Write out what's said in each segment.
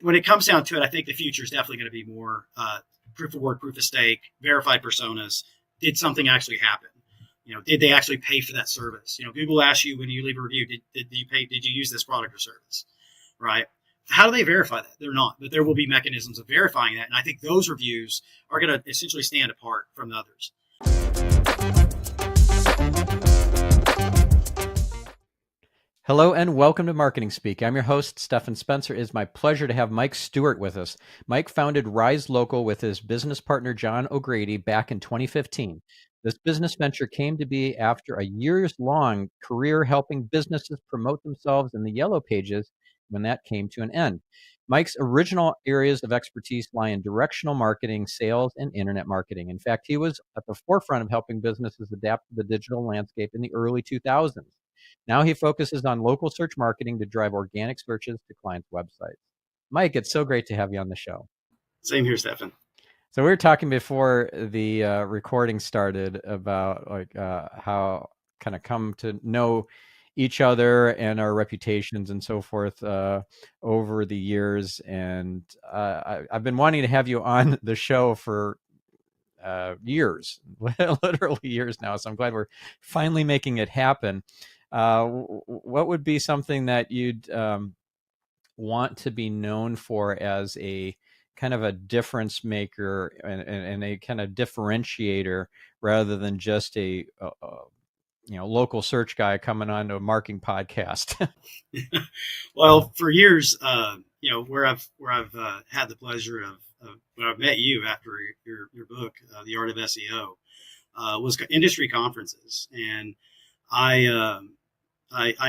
when it comes down to it, I think the future is definitely going to be more proof of work, proof of stake, verified personas. Did something actually happen? Did they actually pay for that service? Google asks you when you leave a review, did you pay? Did you use this product or service? Right? How do they verify that? They're not, but there will be mechanisms of verifying that. And I think those reviews are going to essentially stand apart from the others. Hello and welcome to Marketing Speak. I'm your host, Stephan Spencer. It is my pleasure to have Mike Stewart with us. Mike founded Rise Local with his business partner, John O'Grady, back in 2015. This business venture came to be after a years-long career helping businesses promote themselves in the Yellow Pages when that came to an end. Mike's original areas of expertise lie in directional marketing, sales, and internet marketing. In fact, he was at the forefront of helping businesses adapt to the digital landscape in the early 2000s. Now he focuses on local search marketing to drive organic searches to clients' websites. Mike, it's so great to have you on the show. Same here, Stephan. So we were talking before the recording started about how kind of come to know each other and our reputations and so forth over the years. And I've been wanting to have you on the show for years, literally years now. So I'm glad we're finally making it happen. What would be something that you'd want to be known for as a kind of a difference maker and a kind of differentiator rather than just a local search guy coming on to a marketing podcast? Well, for years, where I've had the pleasure of when I've met you after your book, The Art of SEO, was industry conferences, and I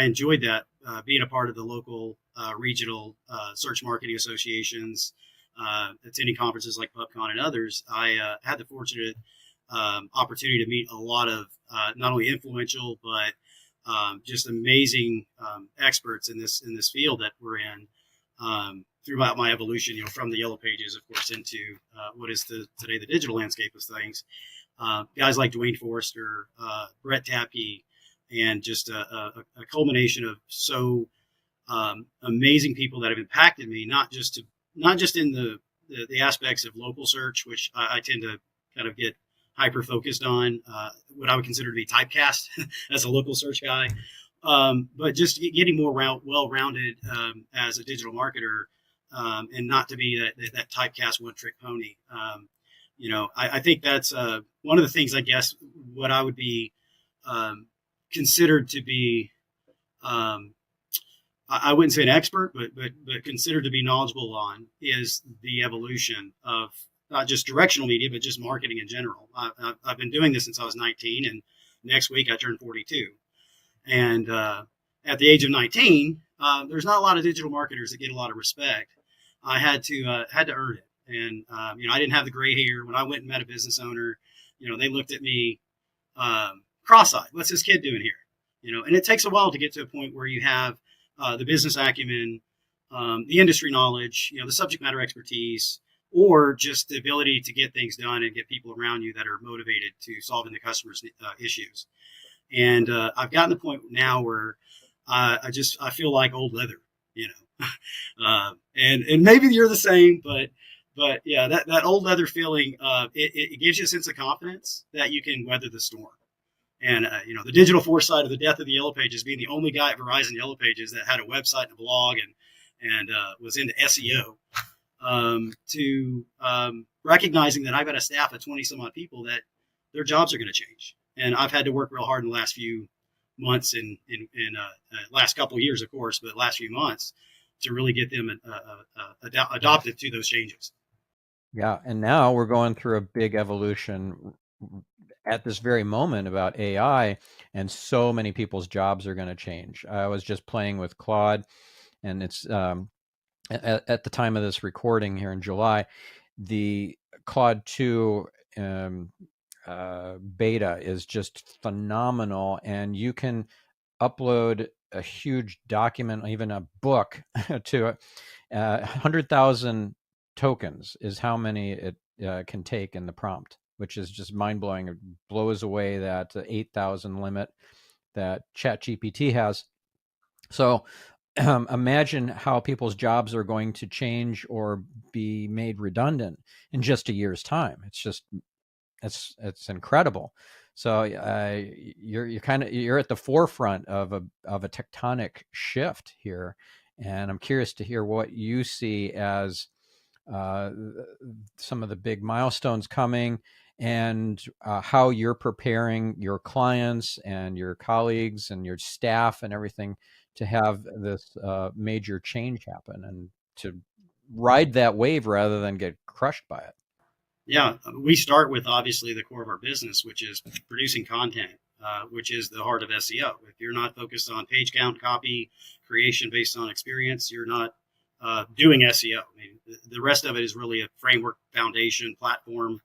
enjoyed that, being a part of the local regional search marketing associations, attending conferences like PubCon and others. I had the fortunate opportunity to meet a lot of not only influential but just amazing experts in this field that we're in throughout my evolution. From the Yellow Pages, of course, into what is today the digital landscape of things. Guys like Dwayne Forrester, Brett Tapke, and just a culmination of so amazing people that have impacted me, not just in the aspects of local search, which I tend to kind of get hyper focused on, what I would consider to be typecast as a local search guy, but just getting more well-rounded as a digital marketer, and not to be that typecast one-trick pony. I think that's one of the things, I guess, what I would be considered to be, I wouldn't say an expert, but considered to be knowledgeable on, is the evolution of not just directional media, but just marketing in general. I've been doing this since I was 19, and next week I turned 42. And at the age of 19, there's not a lot of digital marketers that get a lot of respect. I had to earn it. And, I didn't have the gray hair. When I went and met a business owner, they looked at me cross-eyed. What's this kid doing here? And it takes a while to get to a point where you have the business acumen, the industry knowledge, the subject matter expertise, or just the ability to get things done and get people around you that are motivated to solving the customer's issues. And I've gotten to the point now where I feel like old leather, and maybe you're the same, but yeah, that old leather feeling, it gives you a sense of confidence that you can weather the storm. And, the digital foresight of the death of the Yellow Pages, being the only guy at Verizon Yellow Pages that had a website and a blog and was into SEO, to recognizing that I've got a staff of 20 some odd people that their jobs are going to change. And I've had to work real hard in the last few months and last couple of years, of course, but last few months to really get them adopted to those changes. Yeah. And now we're going through a big evolution at this very moment about AI, and so many people's jobs are going to change. I was just playing with Claude, and it's at the time of this recording here in July, the Claude 2 beta is just phenomenal, and you can upload a huge document, even a book, to it. 100,000 tokens is how many it can take in the prompt, which is just mind-blowing. It blows away that 8,000 limit that ChatGPT has. So imagine how people's jobs are going to change or be made redundant in just a year's time. It's incredible. So you're at the forefront of a tectonic shift here, and I'm curious to hear what you see as uh, some of the big milestones coming, and how you're preparing your clients and your colleagues and your staff and everything to have this major change happen and to ride that wave rather than get crushed by it. Yeah, we start with obviously the core of our business, which is producing content, which is the heart of SEO. If you're not focused on page count, copy creation based on experience, you're not doing SEO. I mean, the rest of it is really a framework, foundation, platform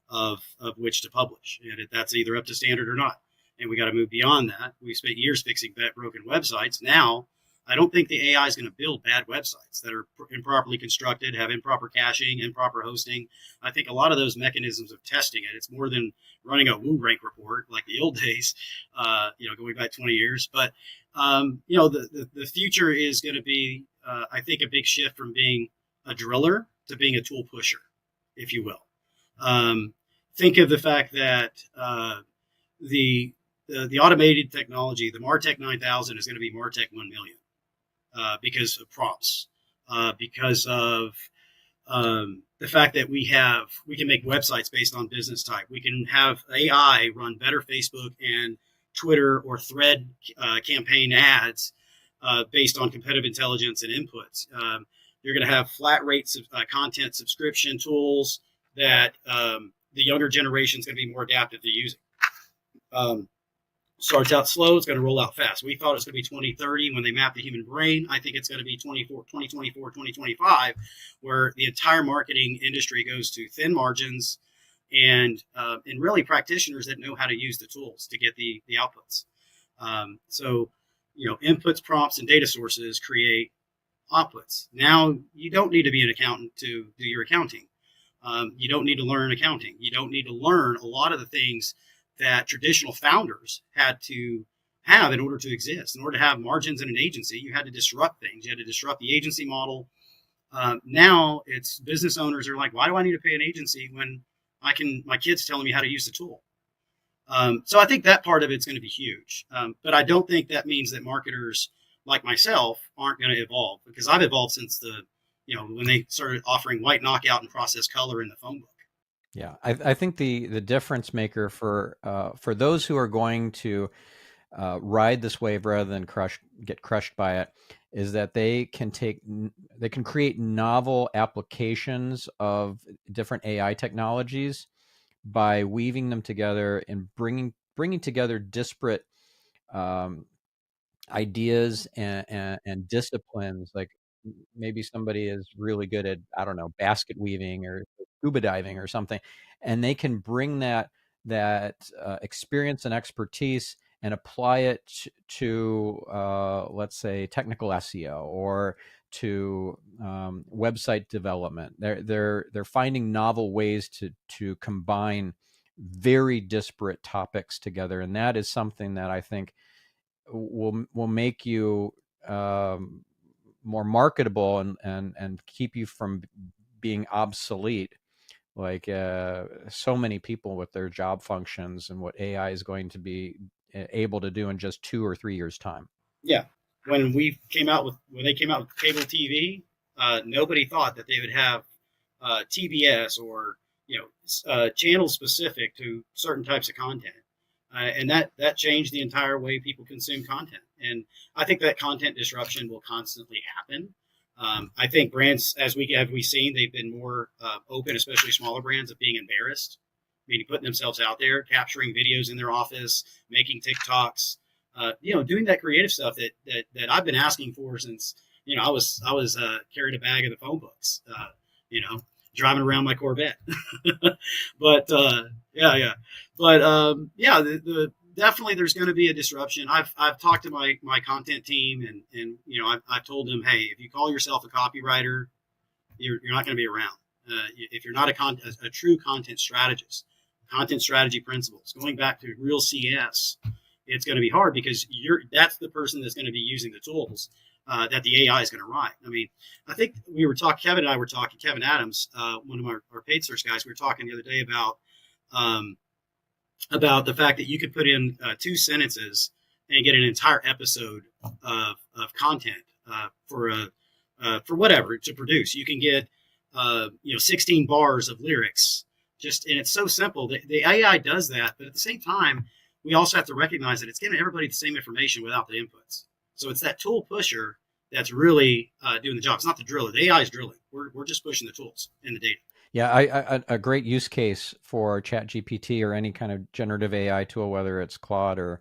of which to publish, and that's either up to standard or not. And we got to move beyond that. We spent years fixing broken websites. Now, I don't think the AI is going to build bad websites that are improperly constructed, have improper caching, improper hosting. I think a lot of those mechanisms of testing it, it's more than running a Woo rank report like the old days, going back 20 years. But, the future is going to be, I think, a big shift from being a driller to being a tool pusher, if you will. Think of the fact that the automated technology, the Martech 9000 is going to be Martech 1 million because of prompts, because of the fact that we can make websites based on business type. We can have AI run better Facebook and Twitter or Thread campaign ads based on competitive intelligence and inputs. You're going to have flat rates of content subscription tools that the younger generation is going to be more adaptive to using. Starts out slow, it's going to roll out fast. We thought it was going to be 2030 when they mapped the human brain. I think it's going to be 2024, 2025, where the entire marketing industry goes to thin margins and really practitioners that know how to use the tools to get the outputs. Inputs, prompts, and data sources create outputs. Now, you don't need to be an accountant to do your accounting. You don't need to learn accounting. You don't need to learn a lot of the things that traditional founders had to have in order to exist. In order to have margins in an agency, you had to disrupt things. You had to disrupt the agency model. Now it's business owners are like, why do I need to pay an agency when my kid's telling me how to use the tool? So I think that part of it's going to be huge. But I don't think that means that marketers like myself aren't going to evolve, because I've evolved since when they started offering white knockout and process color in the phone book. Yeah, I think the difference maker for those who are going to ride this wave rather than get crushed by it is that they can create novel applications of different AI technologies by weaving them together and bringing together disparate ideas and disciplines. Like maybe somebody is really good at, I don't know, basket weaving or scuba diving or something, and they can bring that experience and expertise and apply it to let's say technical SEO or to website development. They're finding novel ways to combine very disparate topics together, and that is something that I think will make you more marketable and keep you from being obsolete, like so many people with their job functions and what AI is going to be able to do in just 2 or 3 years time. Yeah, when they came out with cable TV, nobody thought that they would have TBS or channels specific to certain types of content. And that changed the entire way people consume content. And I think that content disruption will constantly happen. I think brands, as we seen, they've been more open, especially smaller brands, of being embarrassed, meaning putting themselves out there, capturing videos in their office, making TikToks, doing that creative stuff that I've been asking for since I was carried a bag of the phone books, driving around my Corvette. But definitely there's going to be a disruption. I've talked to my content team and I've told them, hey, if you call yourself a copywriter, you're not going to be around. If you're not a true content strategist, content strategy principles, going back to real CS, it's going to be hard because that's the person that's going to be using the tools. that the AI is going to write. I mean, I think we were talking, Kevin and I were talking, Kevin Adams, one of our paid search guys, we were talking the other day um, about the fact that you could put in 2 sentences and get an entire episode of content for whatever to produce. You can get 16 bars of lyrics, just, and it's so simple. The AI does that, but at the same time, we also have to recognize that it's giving everybody the same information without the inputs. So it's that tool pusher that's really doing the job. It's not the driller. The AI is drilling. We're just pushing the tools and the data. Yeah, a great use case for ChatGPT or any kind of generative AI tool, whether it's Claude or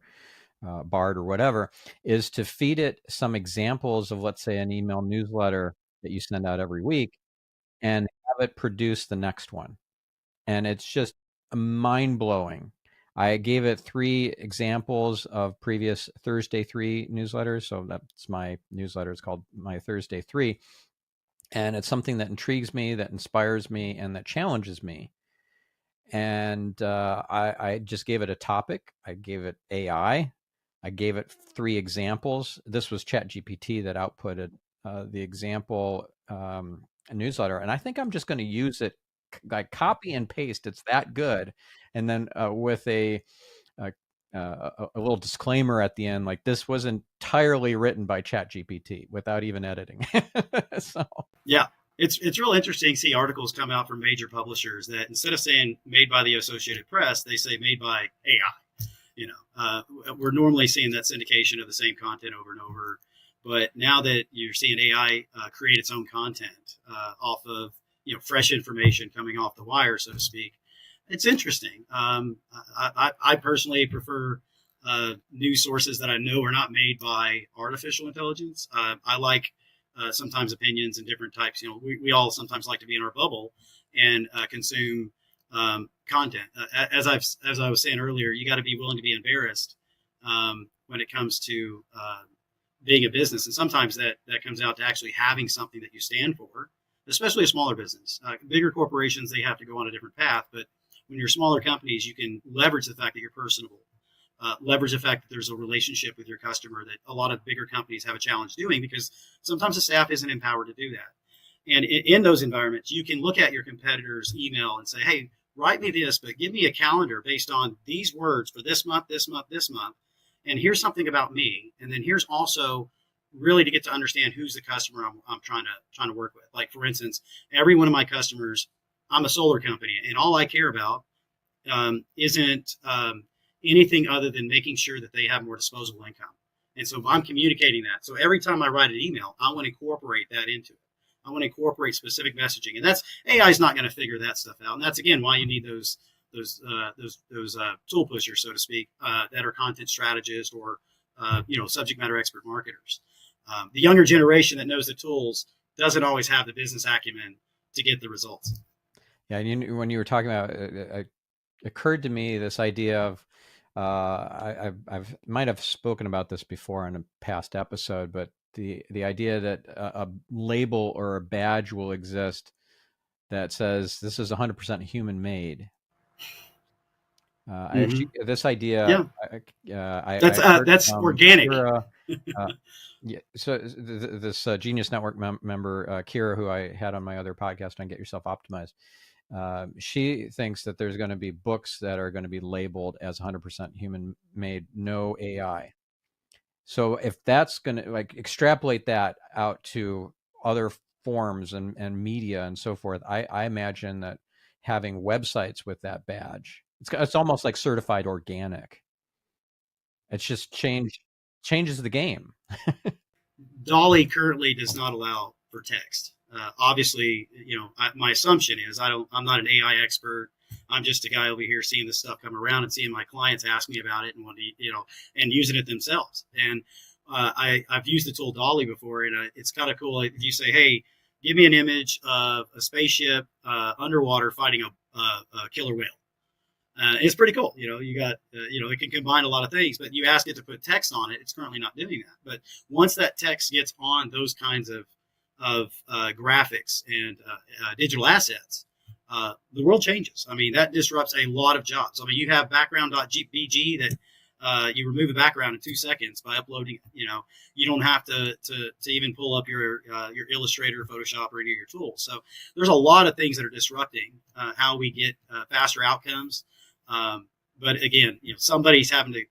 Bard or whatever, is to feed it some examples of, let's say, an email newsletter that you send out every week and have it produce the next one. And it's just mind-blowing. I gave it 3 examples of previous Thursday 3 newsletters. So that's my newsletter. It's called My Thursday 3. And it's something that intrigues me, that inspires me, and that challenges me. And I just gave it a topic. I gave it AI. I gave it 3 examples. This was ChatGPT that outputted the example newsletter. And I think I'm just going to use it, like copy and paste. It's that good. And then with a little disclaimer at the end, like this was entirely written by ChatGPT without even editing. So Yeah, it's real interesting to see articles come out from major publishers that instead of saying made by the Associated Press, they say made by AI. We're normally seeing that syndication of the same content over and over, but now that you're seeing AI create its own content off of fresh information coming off the wire, so to speak, it's interesting. I personally prefer news sources that I know are not made by artificial intelligence. I like sometimes opinions and different types. We all sometimes like to be in our bubble and consume content. As I was saying earlier, you got to be willing to be embarrassed when it comes to being a business, and sometimes that comes out to actually having something that you stand for, especially a smaller business. Bigger corporations, they have to go on a different path, but when you're smaller companies, you can leverage the fact that you're personable. Leverage the fact that there's a relationship with your customer that a lot of bigger companies have a challenge doing because sometimes the staff isn't empowered to do that. And in those environments, you can look at your competitor's email and say, hey, write me this, but give me a calendar based on these words for this month, this month, this month. And here's something about me. And then here's also really to get to understand who's the customer I'm trying to work with. Like, for instance, every one of my customers, I'm a solar company, and all I care about isn't anything other than making sure that they have more disposable income. And so I'm communicating that. So every time I write an email, I want to incorporate that into it. I want to incorporate specific messaging, and that's AI is not going to figure that stuff out. And that's again why you need those tool pushers, so to speak, that are content strategists or subject matter expert marketers. The younger generation that knows the tools doesn't always have the business acumen to get the results. Yeah, and when you were talking about it occurred to me this idea of I've might have spoken about this before in a past episode, but the idea that a label or a badge will exist that says this is 100% human made. I actually this idea. Yeah, that's organic. Kira, yeah, so this Genius Network member Kira, who I had on my other podcast on Get Yourself Optimized. She thinks that there's going to be books that are going to be labeled as 100% human made, no AI. So if that's going to extrapolate that out to other forms and media and so forth, I imagine that having websites with that badge, it's almost like certified organic. It's just changes the game. Dolly currently does not allow for text. Obviously, my assumption is I'm not an AI expert. I'm just a guy over here seeing this stuff come around and seeing my clients ask me about it and want to, and using it themselves. And I've used the tool Dolly before, and it's kind of cool. If you say, hey, give me an image of a spaceship underwater fighting a killer whale. It's pretty cool. You got, it can combine a lot of things, but you ask it to put text on it. It's currently not doing that. But once that text gets on those kinds of graphics and digital assets, the world changes. I mean, that disrupts a lot of jobs. I mean, you have background.bg that You remove the background in 2 seconds by uploading. You don't have to even pull up your Illustrator, Photoshop, or any of your tools. So there's a lot of things that are disrupting how we get faster outcomes. But again, somebody's having to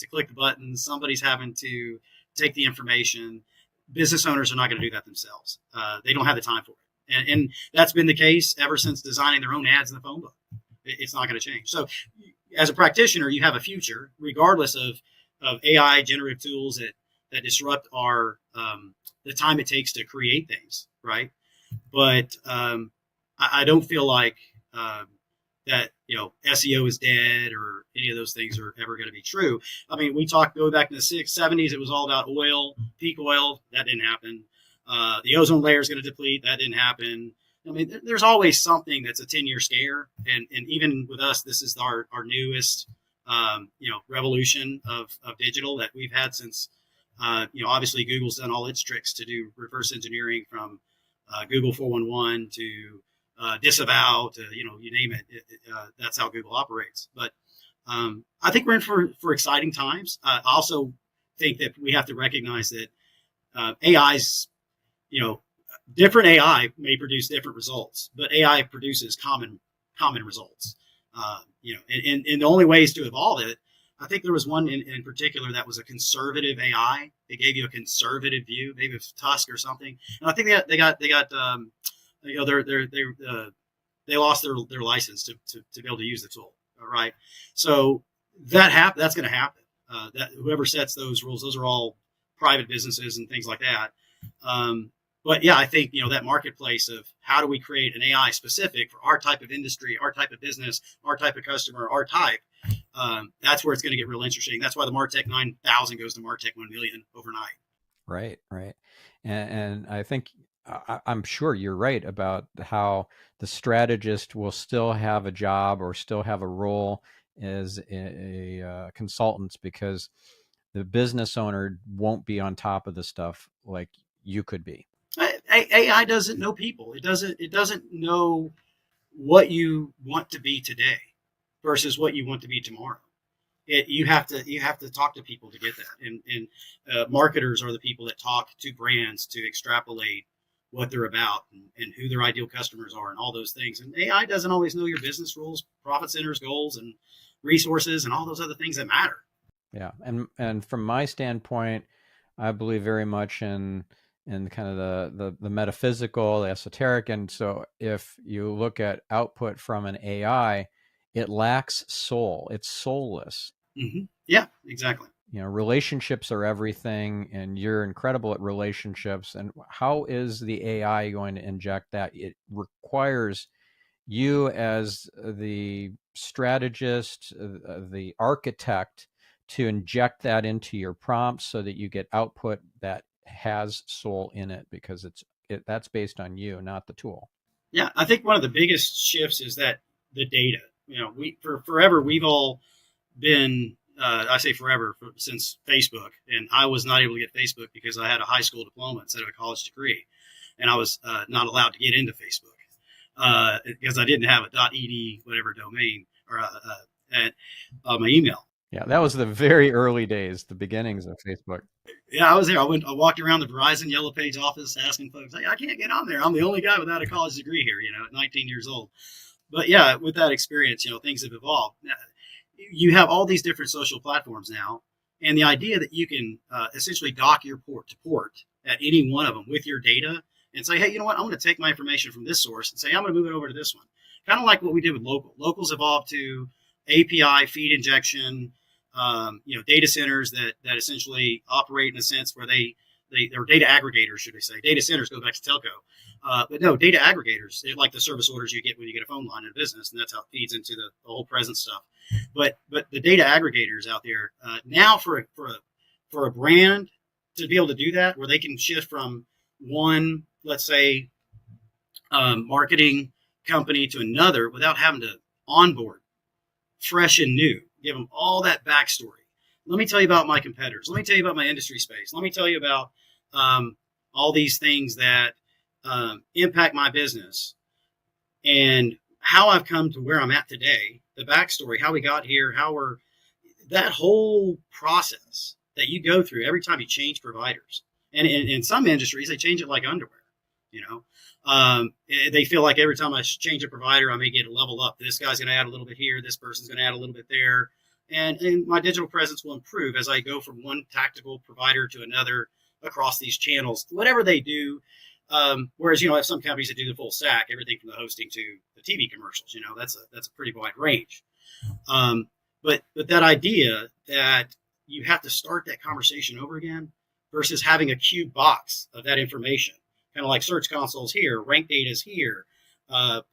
click the button. Somebody's having to take the information. Business owners are not going to do that themselves. They don't have the time for it. And that's been the case ever since designing their own ads in the phone book. It's not going to change. So as a practitioner, you have a future, regardless of AI generative tools that disrupt the time it takes to create things, right? But I don't feel like that SEO is dead or any of those things are ever going to be true. I mean, go back in the 70s, it was all about oil, peak oil. That didn't happen. The ozone layer is going to deplete. That didn't happen. I mean, there's always something that's a 10-year scare. And even with us, this is our newest, revolution of digital that we've had since, obviously Google's done all its tricks to do reverse engineering from Google 411 to disavow to, you name it. That's how Google operates. But I think we're in for exciting times. I also think that we have to recognize that AI's, different AI may produce different results, but AI produces common results. And the only ways to evolve it, I think there was one in particular that was a conservative AI. It gave you a conservative view, maybe it's Tusk or something. And I think they got they lost their license to be able to use the tool. All right, so that's going to happen. That whoever sets those rules, those are all private businesses and things like that. But yeah, I think, that marketplace of how do we create an AI specific for our type of industry, our type of business, our type of customer, our type, that's where it's going to get real interesting. That's why the MarTech 9000 goes to MarTech 1 million overnight. Right. And I think I'm sure you're right about how the strategist will still have a job or still have a role as a consultant, because the business owner won't be on top of the stuff like you could be. AI doesn't know people. It doesn't know what you want to be today versus what you want to be tomorrow. You have to talk to people to get that. And marketers are the people that talk to brands to extrapolate what they're about and who their ideal customers are and all those things. And AI doesn't always know your business rules, profit centers, goals, and resources, and all those other things that matter. Yeah, and from my standpoint, I believe very much in kind of the metaphysical, the esoteric. And so if you look at output from an AI, it lacks soul. It's soulless. Mm-hmm. Yeah, exactly. Relationships are everything, and you're incredible at relationships. And how is the AI going to inject that? It requires you as the strategist, the architect, to inject that into your prompts so that you get output that has soul in it, because that's based on you, not the tool. Yeah, I think one of the biggest shifts is that the data. Forever we've all been. I say forever since Facebook, and I was not able to get Facebook because I had a high school diploma instead of a college degree, and I was not allowed to get into Facebook because I didn't have a .ed whatever domain or my email. Yeah, that was the very early days, the beginnings of Facebook. Yeah, I was there. I walked around the Verizon Yellow Page office asking folks, "Hey, I can't get on there. I'm the only guy without a college degree here, at 19 years old." But yeah, with that experience, things have evolved. You have all these different social platforms now, and the idea that you can essentially dock your port to port at any one of them with your data and say, "Hey, you know what? I'm going to take my information from this source and say I'm going to move it over to this one." Kind of like what we did with local. Locals evolved to API feed injection. Data centers that essentially operate in a sense where they're data aggregators, should we say. Data centers go back to telco. But no, data aggregators, they're like the service orders you get when you get a phone line in a business, and that's how it feeds into the whole present stuff. But the data aggregators out there, now for a brand to be able to do that, where they can shift from one, let's say, marketing company to another without having to onboard fresh and new, give them all that backstory. Let me tell you about my competitors. Let me tell you about my industry space. Let me tell you about all these things that impact my business and how I've come to where I'm at today, the backstory, how we got here, how we're that whole process that you go through every time you change providers, and in some industries they change it like underwear. You know, they feel like every time I change a provider, I may get a level up. This guy's going to add a little bit here. This person's going to add a little bit there, and my digital presence will improve as I go from one tactical provider to another across these channels. Whatever they do. Whereas, you know, I have some companies that do the full stack, everything from the hosting to the TV commercials. You know, that's a pretty wide range. But that idea that you have to start that conversation over again versus having a queued box of that information, kind of like search consoles here, rank data is here,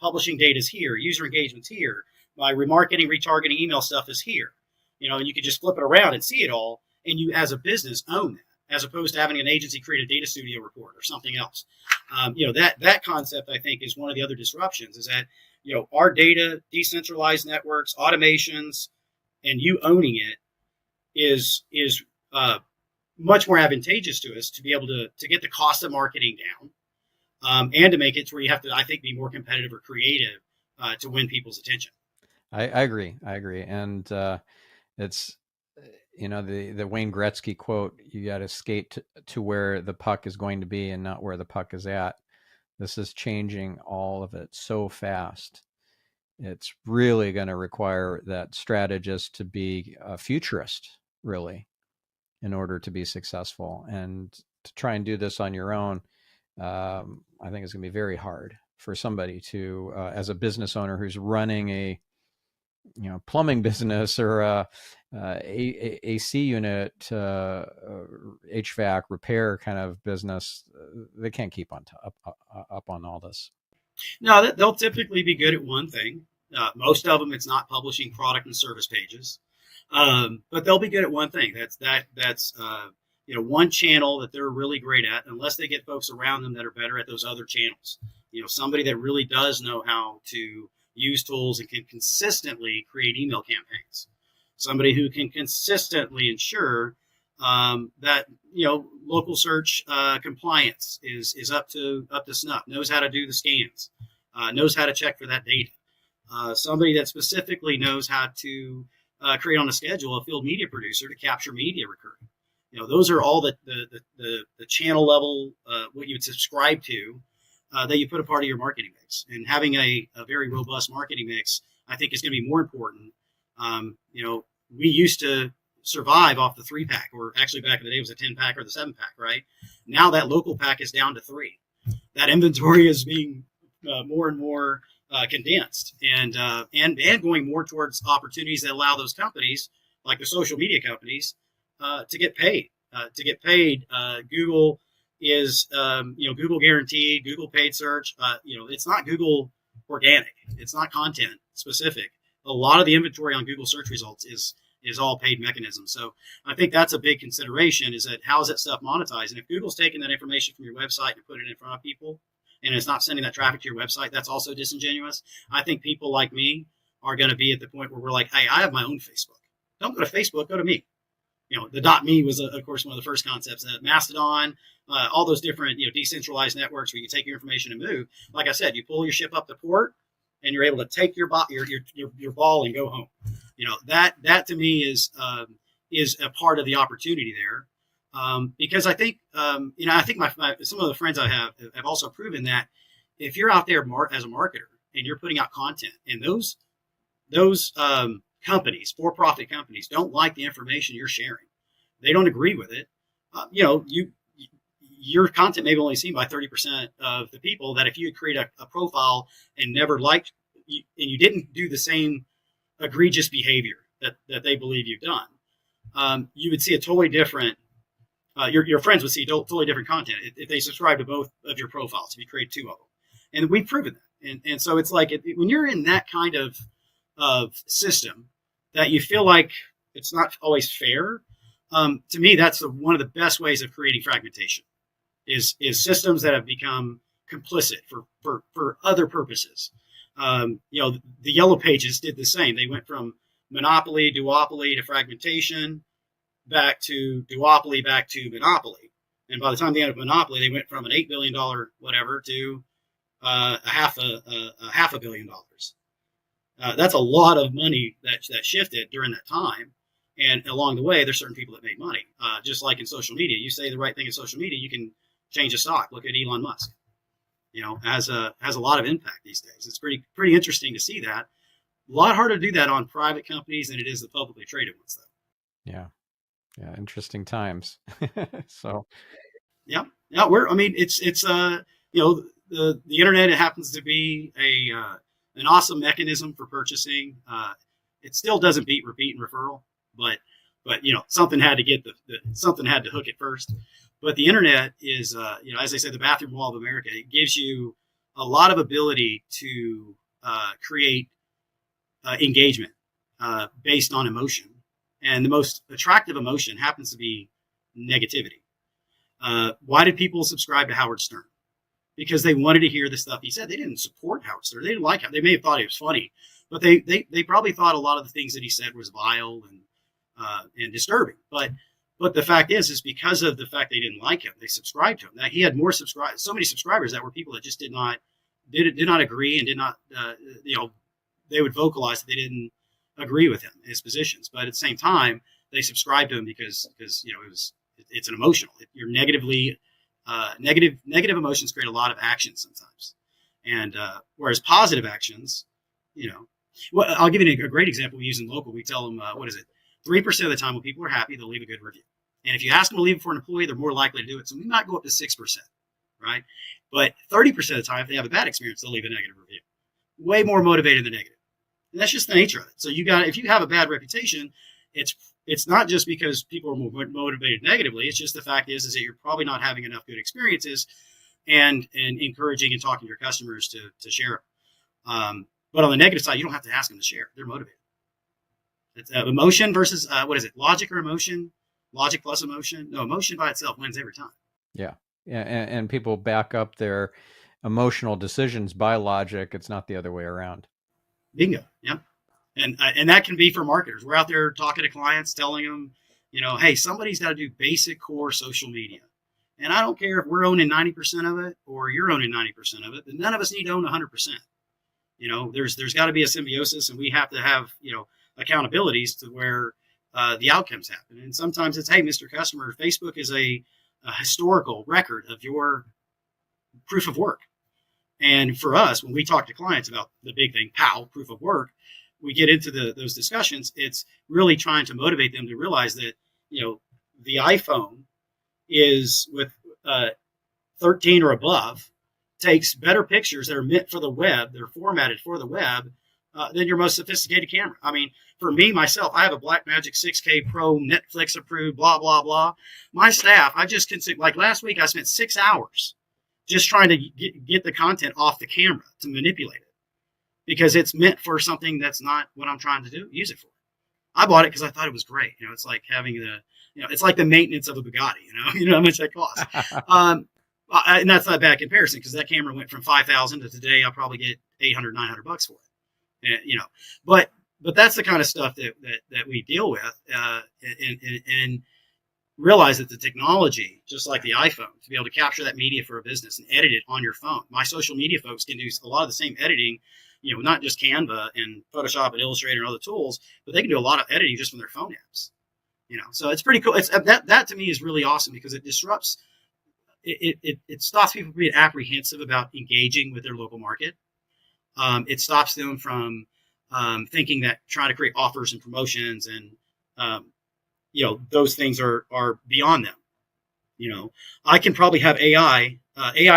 publishing data is here, user engagement's here, my remarketing, retargeting email stuff is here. You know, and you could just flip it around and see it all, and you as a business own that, as opposed to having an agency create a data studio report or something else. You know, that concept, I think, is one of the other disruptions, is that, you know, our data, decentralized networks, automations, and you owning it is much more advantageous to us to be able to get the cost of marketing down, and to make it to where you have to, I think, be more competitive or creative to win people's attention. I agree. And it's, you know, the Wayne Gretzky quote, you got to skate to where the puck is going to be and not where the puck is at. This is changing all of it so fast. It's really going to require that strategist to be a futurist, really, in order to be successful. And to try and do this on your own, I think it's going to be very hard for somebody to, as a business owner who's running a, you know, plumbing business or a AC unit, HVAC repair kind of business. They can't keep on up on all this. No, they'll typically be good at one thing. Most of them, it's not publishing product and service pages, but they'll be good at one thing. That's you know, one channel that they're really great at, unless they get folks around them that are better at those other channels. You know, somebody that really does know how to use tools and can consistently create email campaigns. Somebody who can consistently ensure that, you know, local search compliance is up to snuff, knows how to do the scans, knows how to check for that data. Somebody that specifically knows how to create on a schedule a field media producer to capture media recurring. You know, those are all the channel level, what you would subscribe to, that you put a part of your marketing mix. And having a very robust marketing mix, I think, is going to be more important. You know, we used to survive off the 3-pack, or actually back in the day it was a 10-pack or the 7-pack, right? Now that local pack is down to 3. That inventory is being more and more condensed, and going more towards opportunities that allow those companies, like the social media companies, to get paid. Google is, you know, Google guaranteed, Google paid search. You know, it's not Google organic. It's not content specific. A lot of the inventory on Google search results is all paid mechanisms. So I think that's a big consideration, is that how is that stuff monetized? And if Google's taking that information from your website and put it in front of people, and it's not sending that traffic to your website, that's also disingenuous. I think people like me are going to be at the point where we're like, hey, I have my own Facebook. Don't go to Facebook, go to me. You know, the .me was, of course, one of the first concepts. Mastodon, all those different, you know, decentralized networks where you take your information and move. Like I said, you pull your ship up the port, and you're able to take your ball and go home. You know, that to me is a part of the opportunity there, because I think, you know, I think some of the friends I have also proven that if you're out there as a marketer and you're putting out content, and those companies, for-profit companies, don't like the information you're sharing, they don't agree with it. You know, your content may be only seen by 30% of the people. That if you create a profile and never liked, and you didn't do the same egregious behavior that they believe you've done, you would see a totally different, your friends would see totally different content if they subscribe to both of your profiles, if you create 2 of them. And we've proven that. And so it's like, when you're in that kind of system that you feel like it's not always fair, to me, that's one of the best ways of creating fragmentation, is systems that have become complicit for other purposes. You know, the Yellow Pages did the same. They went from monopoly, duopoly to fragmentation, back to duopoly, back to monopoly. And by the time they ended up monopoly, they went from an $8 billion whatever to a half a billion dollars. That's a lot of money that shifted during that time. And along the way, there's certain people that make money. Just like in social media, you say the right thing in social media, you can change a stock. Look at Elon Musk. Has a lot of impact these days. It's pretty interesting to see that. A lot harder to do that on private companies than it is the publicly traded ones, though. Yeah, interesting times. So Yeah, yeah. It's the internet. It happens to be an awesome mechanism for purchasing. It still doesn't beat repeat and referral, but something had to get something had to hook it first. But the internet is, as I said, the bathroom wall of America. It gives you a lot of ability to create engagement based on emotion, and the most attractive emotion happens to be negativity. Why did people subscribe to Howard Stern? Because they wanted to hear the stuff he said. They didn't support Howard Stern. They didn't like him. They may have thought he was funny, but they probably thought a lot of the things that he said was vile and disturbing. But the fact is because of the fact they didn't like him, they subscribed to him. That he had more subscribers, so many subscribers that were people that just did not agree and did not, they would vocalize that they didn't agree with him, his positions. But at the same time, they subscribed to him because it's an emotional. You're negative emotions create a lot of action sometimes, and whereas positive actions, well, I'll give you a great example. We use in local. We tell them, 3% of the time when people are happy, they'll leave a good review. And if you ask them to leave it for an employee, they're more likely to do it. So we might go up to 6%, right? But 30% of the time, if they have a bad experience, they'll leave a negative review. Way more motivated than negative. And that's just the nature of it. So if you have a bad reputation, it's not just because people are more motivated negatively. It's just the fact is that you're probably not having enough good experiences and encouraging and talking to your customers to share. But on the negative side, you don't have to ask them to share. They're motivated. It's emotion versus logic or emotion? Logic plus emotion? No, emotion by itself wins every time. Yeah, and people back up their emotional decisions by logic. It's not the other way around. Bingo. Yeah. And that can be for marketers. We're out there talking to clients, telling them, hey, somebody's got to do basic core social media. And I don't care if we're owning 90% of it or you're owning 90% of it, but none of us need to own 100%. There's got to be a symbiosis, and we have to have, accountabilities to where the outcomes happen. And sometimes it's, hey, Mr. Customer, Facebook is a historical record of your proof of work. And for us, when we talk to clients about the big thing, POW, proof of work, we get into those discussions. It's really trying to motivate them to realize that, the iPhone is with 13 or above takes better pictures that are meant for the web. They're formatted for the web than your most sophisticated camera. I mean, for me, myself, I have a Blackmagic 6K Pro, Netflix approved, blah, blah, blah. My staff, I just consider, like last week, I spent 6 hours just trying to get the content off the camera to manipulate it because it's meant for something that's not what I'm trying to use it for. I bought it because I thought it was great. It's like having it's like the maintenance of a Bugatti, you know how much that costs. And that's not a bad comparison because that camera went from 5,000 to today. I'll probably get $800, $900 for it. But that's the kind of stuff that we deal with, and realize that the technology, just like the iPhone, to be able to capture that media for a business and edit it on your phone. My social media folks can do a lot of the same editing, not just Canva and Photoshop and Illustrator and other tools, but they can do a lot of editing just from their phone apps. So it's pretty cool. It's that to me is really awesome because it disrupts. It stops people from being apprehensive about engaging with their local market. It stops them from thinking that trying to create offers and promotions and those things are beyond them. I can probably have AI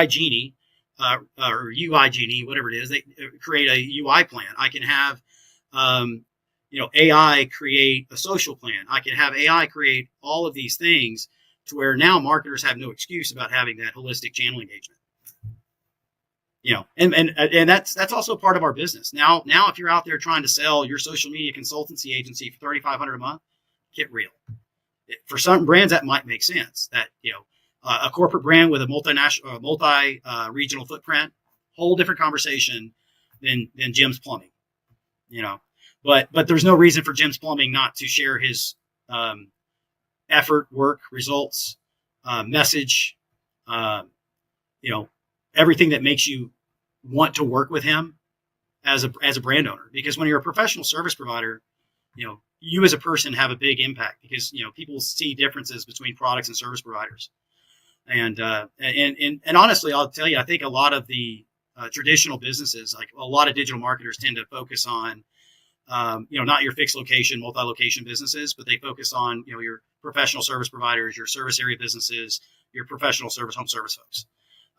Genie or UI Genie, whatever it is. They create a UI plan. I can have AI create a social plan. I can have AI create all of these things to where now marketers have no excuse about having that holistic channel engagement. And that's also part of our business. Now, if you're out there trying to sell your social media consultancy agency for $3,500 a month, get real. For some brands, that might make sense. That a corporate brand with a multi-regional footprint, whole different conversation than Jim's Plumbing. But there's no reason for Jim's Plumbing not to share his effort, work, results, message, everything that makes you want to work with him as a brand owner. Because when you're a professional service provider, you as a person have a big impact because, people see differences between products and service providers. And honestly, I'll tell you, I think a lot of the traditional businesses, like a lot of digital marketers, tend to focus on, not your fixed location, multi-location businesses, but they focus on, your professional service providers, your service area businesses, your professional service home service folks,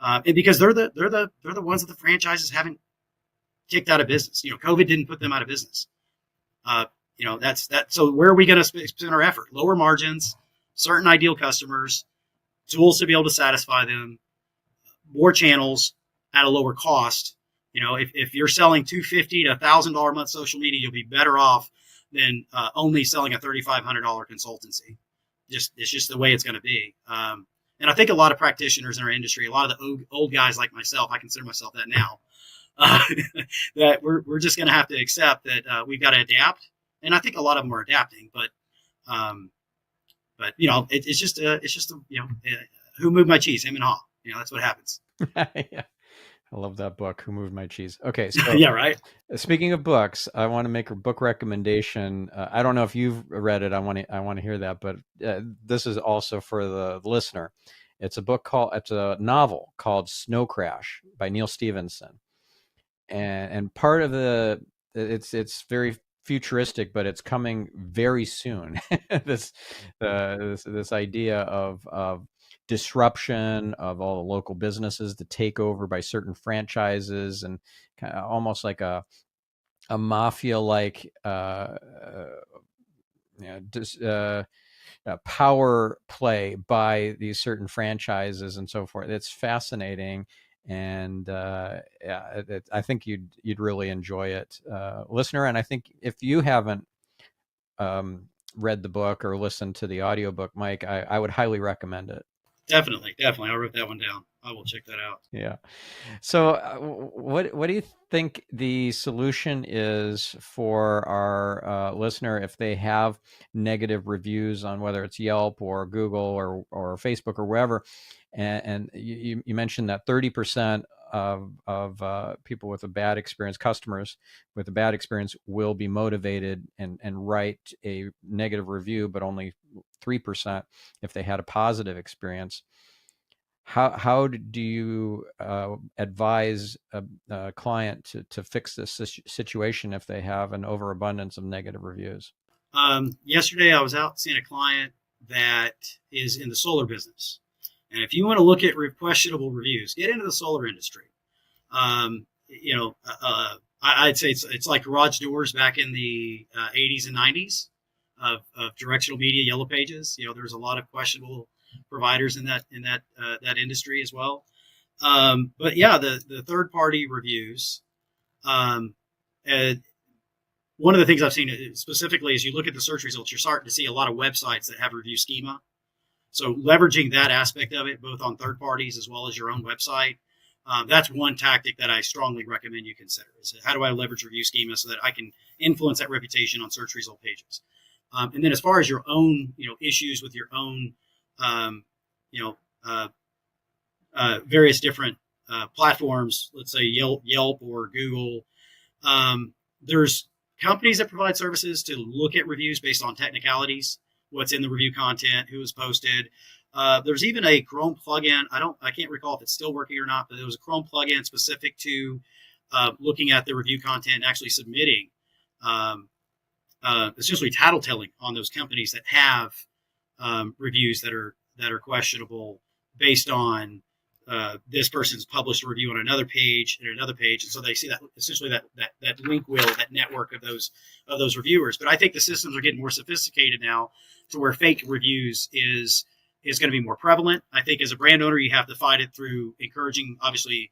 and because they're the ones that the franchises haven't kicked out of business. COVID didn't put them out of business. That's that. So where are we going to spend our effort? Lower margins, certain ideal customers, tools to be able to satisfy them, more channels at a lower cost. If you're selling $250 to $1,000 a month social media, you'll be better off than only selling a $3,500 consultancy. It's just the way it's going to be. And I think a lot of practitioners in our industry, a lot of the old guys like myself, I consider myself that now, that we're just going to have to accept that we've got to adapt. And I think a lot of them are adapting, but it's just who moved my cheese, him and Haw. That's what happens. Yeah. I love that book, Who Moved My Cheese. Okay, so yeah, right. Speaking of books, I want to make a book recommendation. I don't know if you've read it. I want to hear that, but this is also for the listener. It's a novel called Snow Crash by Neil Stephenson, and part of it's very futuristic, but it's coming very soon. this idea of disruption of all the local businesses, the takeover by certain franchises, and kind of almost like a mafia like power play by these certain franchises and so forth. It's fascinating, and I think you'd really enjoy it, listener. And I think if you haven't read the book or listened to the audiobook, Mike, I would highly recommend it. Definitely. I wrote that one down. I will check that out. Yeah. So what do you think the solution is for our listener if they have negative reviews on whether it's Yelp or Google or Facebook or wherever? And you mentioned that 30% of people with a bad experience, customers with a bad experience, will be motivated and write a negative review, but only 3% if they had a positive experience. How do you advise a client to fix this situation if they have an overabundance of negative reviews? Yesterday, I was out seeing a client that is in the solar business. And if you want to look at questionable reviews, get into the solar industry. I'd say it's like garage doors back in the 80s and 90s of directional media, yellow pages. There's a lot of questionable providers in that industry as well. But yeah, the third party reviews. One of the things I've seen specifically is you look at the search results, you're starting to see a lot of websites that have review schema. So leveraging that aspect of it, both on third parties as well as your own website, that's one tactic that I strongly recommend you consider. Is how do I leverage review schema so that I can influence that reputation on search result pages? And then as far as your own, issues with your own, various different platforms, let's say Yelp or Google, there's companies that provide services to look at reviews based on technicalities, what's in the review content, who was posted. There's even a Chrome plugin. I can't recall if it's still working or not, but there was a Chrome plugin specific to looking at the review content and actually submitting, essentially tattletelling on those companies that have reviews that are questionable based on this person's published a review on another page and another page, and so they see that essentially that link wheel, that network of those reviewers. But I think the systems are getting more sophisticated now, to where fake reviews is going to be more prevalent. I think as a brand owner, you have to fight it through encouraging, obviously,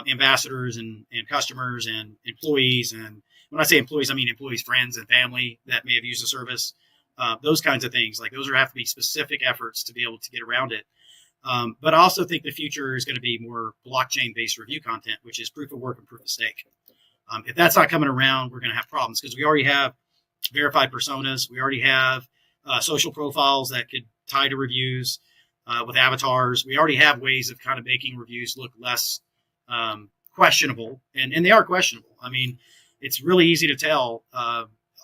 ambassadors and customers and employees. And when I say employees, I mean employees' friends and family that may have used the service. Those kinds of things, like those have to be specific efforts to be able to get around it. But I also think the future is going to be more blockchain-based review content, which is proof of work and proof of stake. If that's not coming around, we're going to have problems because we already have verified personas. We already have social profiles that could tie to reviews with avatars. We already have ways of kind of making reviews look less questionable, and they are questionable. I mean, it's really easy to tell.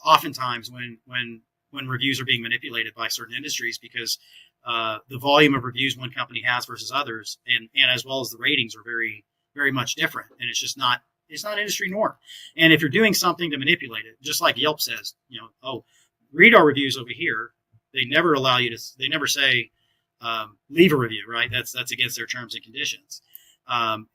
oftentimes when reviews are being manipulated by certain industries, because the volume of reviews one company has versus others, and as well as the ratings are very, very much different, and it's not industry norm. And if you're doing something to manipulate it, just like Yelp says, oh, read our reviews over here. They never allow you to. They never say leave a review, right? That's against their terms and conditions.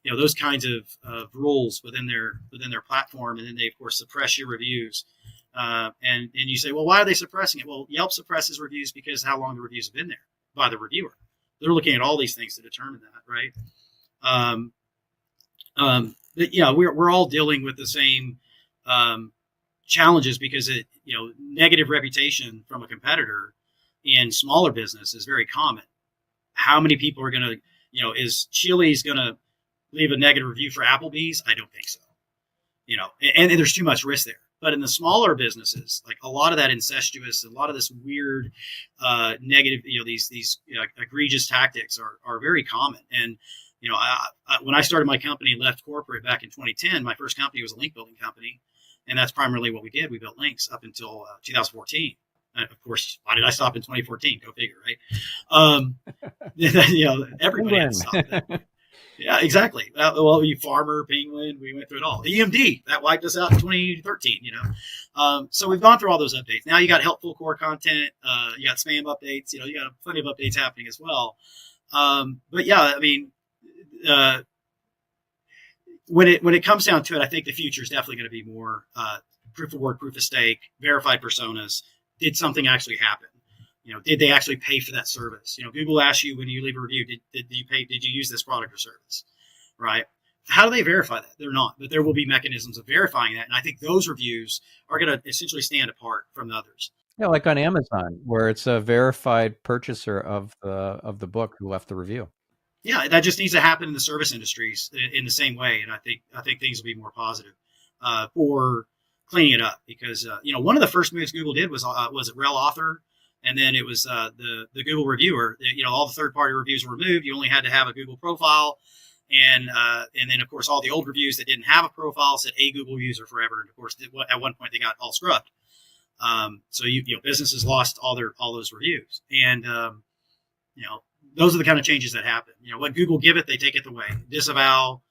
Those kinds of rules within their platform, and then they of course suppress your reviews. And you say, well, why are they suppressing it? Well, Yelp suppresses reviews because how long the reviews have been there by the reviewer. They're looking at all these things to determine that, right? We're all dealing with the same challenges, because negative reputation from a competitor in smaller business is very common. How many people are going to, is Chili's going to leave a negative review for Applebee's? I don't think so. And there's too much risk there. But in the smaller businesses, like a lot of that incestuous, a lot of this weird, negative, these egregious tactics are very common. And when I started my company and left corporate back in 2010, my first company was a link building company, and that's primarily what we did. We built links up until 2014. And of course, why did I stop in 2014? Go figure, right? Everybody had to stop. Yeah, exactly. Well, you Farmer, Penguin, we went through it all. EMD, that wiped us out in 2013, So we've gone through all those updates. Now you got helpful core content, you got spam updates, you got plenty of updates happening as well. But yeah, I mean, when it comes down to it, I think the future is definitely going to be more proof of work, proof of stake, verified personas. Did something actually happen? Did they actually pay for that service? Google asks you when you leave a review, did you pay? Did you use this product or service? Right? How do they verify that? They're not, but there will be mechanisms of verifying that. And I think those reviews are going to essentially stand apart from the others. Yeah, like on Amazon, where it's a verified purchaser of the book who left the review. Yeah, that just needs to happen in the service industries in the same way. And I think things will be more positive for cleaning it up, because one of the first moves Google did was it rel author. And then it was the Google reviewer. All the third-party reviews were removed. You only had to have a Google profile, and then of course all the old reviews that didn't have a profile said a Google user forever. And of course, at one point they got all scrubbed. So businesses lost all those reviews, and those are the kind of changes that happen. What Google giveth, they take it away. Disavow.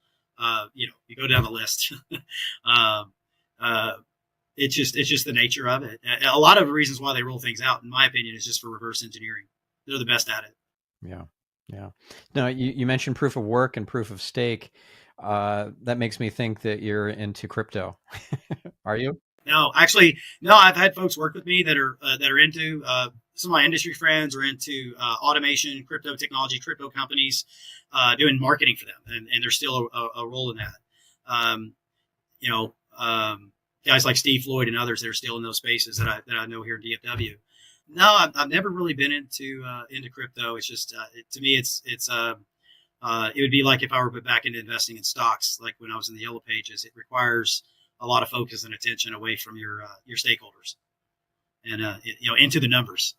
You go down the list. It's just the nature of it. A lot of the reasons why they roll things out, in my opinion, is just for reverse engineering. They're the best at it. Yeah. Now, you mentioned proof of work and proof of stake. That makes me think that you're into crypto. Are you? No, actually, no. I've had folks work with me that are into. Some of my industry friends are into automation, crypto technology, crypto companies, doing marketing for them, and there's still a role in that. Guys like Steve Floyd and others that are still in those spaces that I know here in DFW. No, I've never really been into crypto. It's just to me, it would be like if I were put back into investing in stocks, like when I was in the Yellow Pages. It requires a lot of focus and attention away from your stakeholders, and into the numbers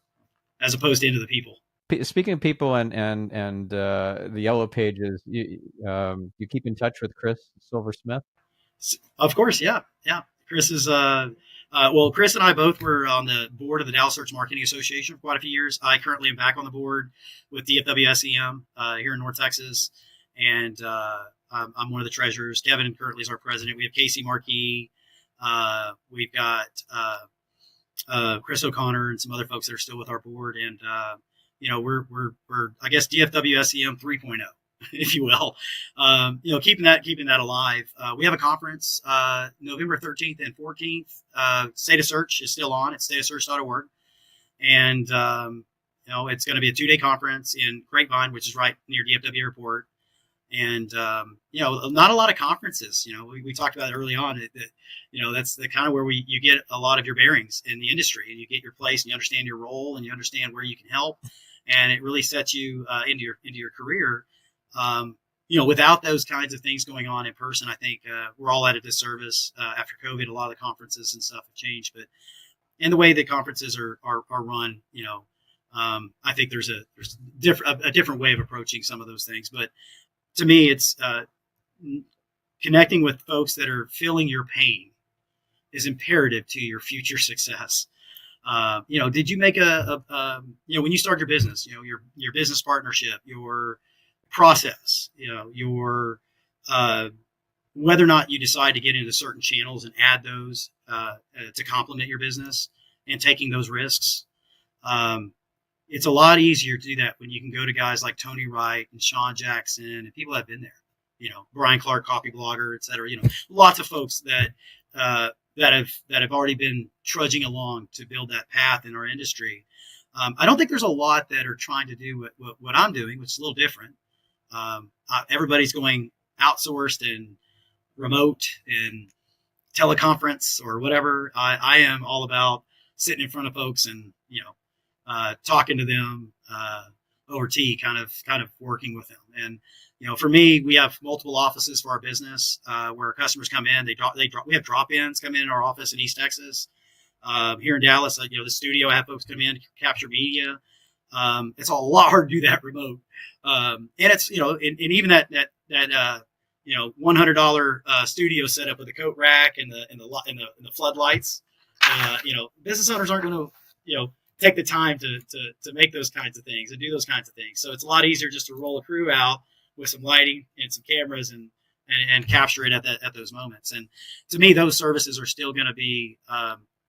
as opposed to into the people. Speaking of people and the Yellow Pages, you keep in touch with Chris Silversmith? Of course, yeah. Chris is Chris and I both were on the board of the Dallas Search Marketing Association for quite a few years. I currently am back on the board with DFW SEM here in North Texas, and I'm one of the treasurers. Kevin currently is our president. We have Casey Markey. We've got Chris O'Connor and some other folks that are still with our board, and we're I guess DFW SEM 3.0. If you will, keeping that alive. We have a conference November 13th and 14th. State of Search is still on. It's stateofsearch.org, and it's going to be a 2-day conference in Grapevine, which is right near DFW Airport. And not a lot of conferences. We talked about it early on. That's the kind of where you get a lot of your bearings in the industry, and you get your place, and you understand your role, and you understand where you can help, and it really sets you into your career. Without those kinds of things going on in person, I think we're all at a disservice. After COVID, a lot of the conferences and stuff have changed, but in the way that conferences are run, I think there's a different way of approaching some of those things. But to me, it's connecting with folks that are feeling your pain is imperative to your future success. Did you make when you start your business, your business partnership, your process, your whether or not you decide to get into certain channels and add those to complement your business and taking those risks. It's a lot easier to do that when you can go to guys like Tony Wright and Sean Jackson and people that have been there, Brian Clark, copy blogger, et cetera, lots of folks that have already been trudging along to build that path in our industry. I don't think there's a lot that are trying to do what I'm doing, which is a little different. Everybody's going outsourced and remote and teleconference or whatever. I am all about sitting in front of folks and talking to them over tea, kind of working with them. And for me, we have multiple offices for our business where customers come in. We have drop-ins come in our office in East Texas. Here in Dallas, the studio, I have folks come in to capture media. It's a lot harder to do that remote. And it's and even that $100 studio setup with the coat rack and the floodlights. Business owners aren't going to take the time to make those kinds of things and do those kinds of things. So it's a lot easier just to roll a crew out with some lighting and some cameras and capture it at those moments. And to me, those services are still going to be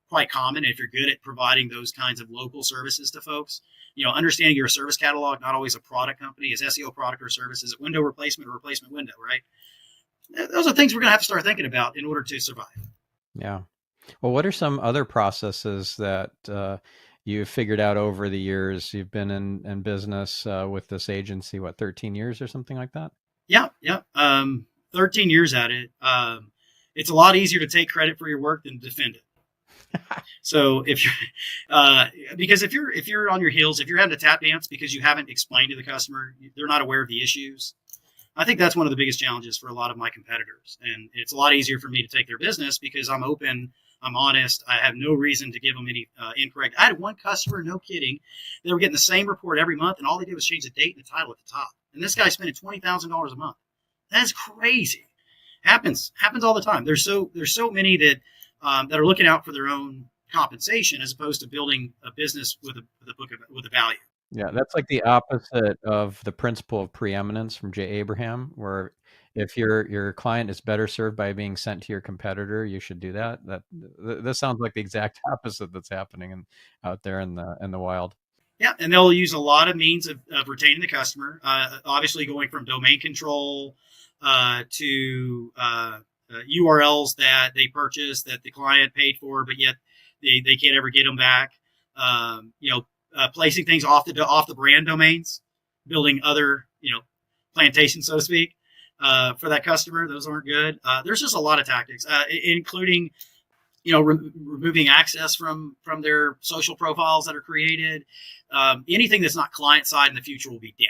quite common if you're good at providing those kinds of local services to folks. Understanding your service catalog, not always a product company. Is SEO product or service? Is it window replacement or replacement window, right? Those are things we're going to have to start thinking about in order to survive. Yeah. Well, what are some other processes that you've figured out over the years? You've been in business with this agency, 13 years or something like that? Yeah. 13 years at it. It's a lot easier to take credit for your work than defend it. So if you're on your heels, if you're having to tap dance because you haven't explained to the customer, they're not aware of the issues. I think that's one of the biggest challenges for a lot of my competitors. And it's a lot easier for me to take their business because I'm open, I'm honest. I have no reason to give them any incorrect. I had one customer, no kidding. They were getting the same report every month, and all they did was change the date and the title at the top. And this guy's spending $20,000 a month. That's crazy. Happens all the time. There's so many that are looking out for their own compensation as opposed to building a business with a value. Yeah, that's like the opposite of the principle of preeminence from J. Abraham, where if your client is better served by being sent to your competitor, you should do that. This sounds like the exact opposite that's happening out there in the wild. Yeah, and they'll use a lot of means of retaining the customer. Obviously, going from domain control to URLs that they purchased that the client paid for, but yet they can't ever get them back. Placing things off the brand domains, building other plantations, so to speak, for that customer. Those aren't good. There's just a lot of tactics, including removing access from their social profiles that are created. Anything that's not client side in the future will be dead.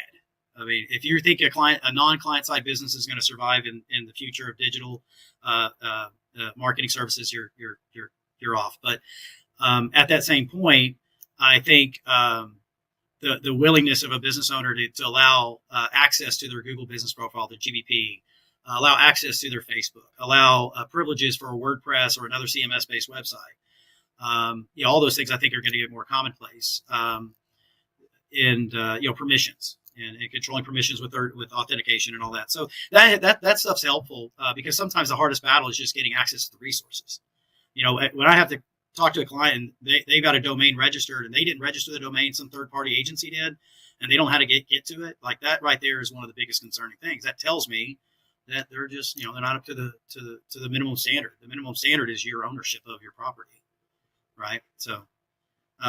I mean, if you think a non-client side business is going to survive in the future of digital marketing services, you're off. But at that same point, I think the willingness of a business owner to allow access to their Google business profile, their GBP, allow access to their Facebook, allow privileges for a WordPress or another CMS-based website. All those things I think are going to get more commonplace. And permissions and controlling permissions with authentication and all that. So that stuff's helpful because sometimes the hardest battle is just getting access to the resources. When I have to talk to a client and they got a domain registered and they didn't register the domain, some third-party agency did, and they don't know how to get to it. Like that right there is one of the biggest concerning things. That tells me that they're just, they're not up to the minimum standard. The minimum standard is your ownership of your property, right? So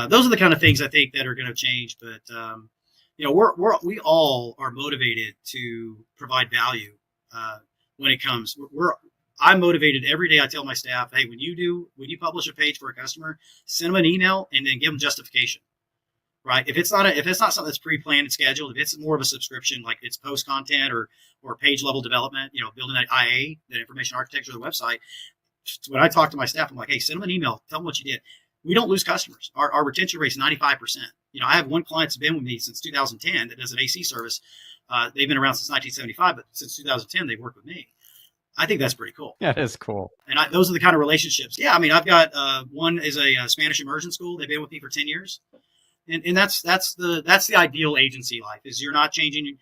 those are the kind of things I think that are going to change. But we all are motivated to provide value when it comes. I'm motivated every day. I tell my staff, hey, when you publish a page for a customer, send them an email and then give them justification, right? If it's not something that's pre-planned and scheduled, if it's more of a subscription, like it's post content or page level development, building that IA, that information architecture of the website. When I talk to my staff, I'm like, hey, send them an email, tell them what you did. We don't lose customers. Our retention rate is 95%. I have one client that's been with me since 2010 that does an AC service. They've been around since 1975, but since 2010 they've worked with me. I think that's pretty cool. That is cool. And those are the kind of relationships. Yeah, I mean, I've got one is a Spanish immersion school. They've been with me for 10 years, and that's the ideal agency life. Is you're not changing.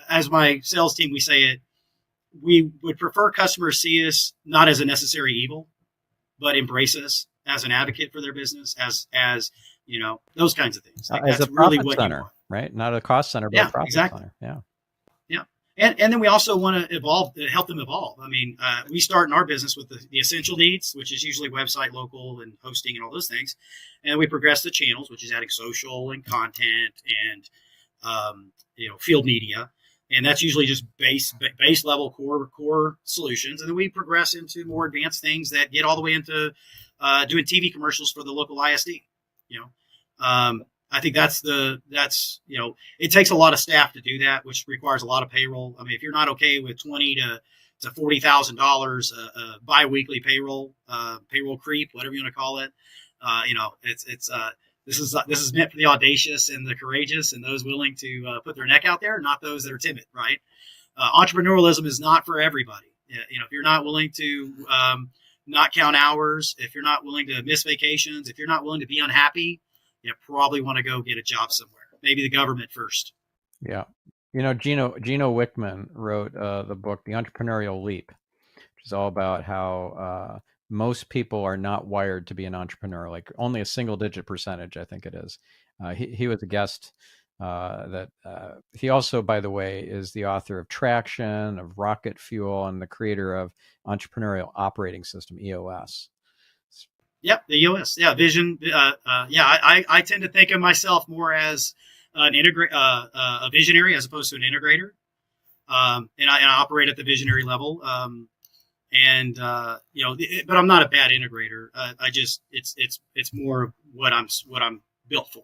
As my sales team, we say it. We would prefer customers see us not as a necessary evil, but embrace us as an advocate for their business, as those kinds of things. Like As a that's really profit what you center, want. right? Not a cost center, but a Yeah, profit exactly. center. Yeah. Yeah. And then we also want to evolve, help them evolve. I mean, we start in our business with the essential needs, which is usually website, local, and hosting, and all those things. And we progress to channels, which is adding social and content and field media. And that's usually just base level core solutions. And then we progress into more advanced things that get all the way into doing TV commercials for the local ISD. You know, I think it takes a lot of staff to do that, which requires a lot of payroll. I mean, if you're not okay with $20,000 to $40,000 biweekly payroll creep, whatever you want to call it, this is meant for the audacious and the courageous and those willing to put their neck out there, not those that are timid. Right? Entrepreneurialism is not for everybody. If you're not willing to not count hours, if you're not willing to miss vacations, if you're not willing to be unhappy, you probably want to go get a job somewhere. Maybe the government first. Yeah. Gino Wickman wrote the book, The Entrepreneurial Leap, which is all about how most people are not wired to be an entrepreneur, like only a single digit percentage, I think it is. He was a guest he also, by the way, is the author of Traction, of Rocket Fuel, and the creator of Entrepreneurial Operating System, EOS. Yep, the EOS. Yeah, vision. I tend to think of myself more as a visionary as opposed to an integrator. And I operate at the visionary level. But I'm not a bad integrator. It's more of what I'm built for.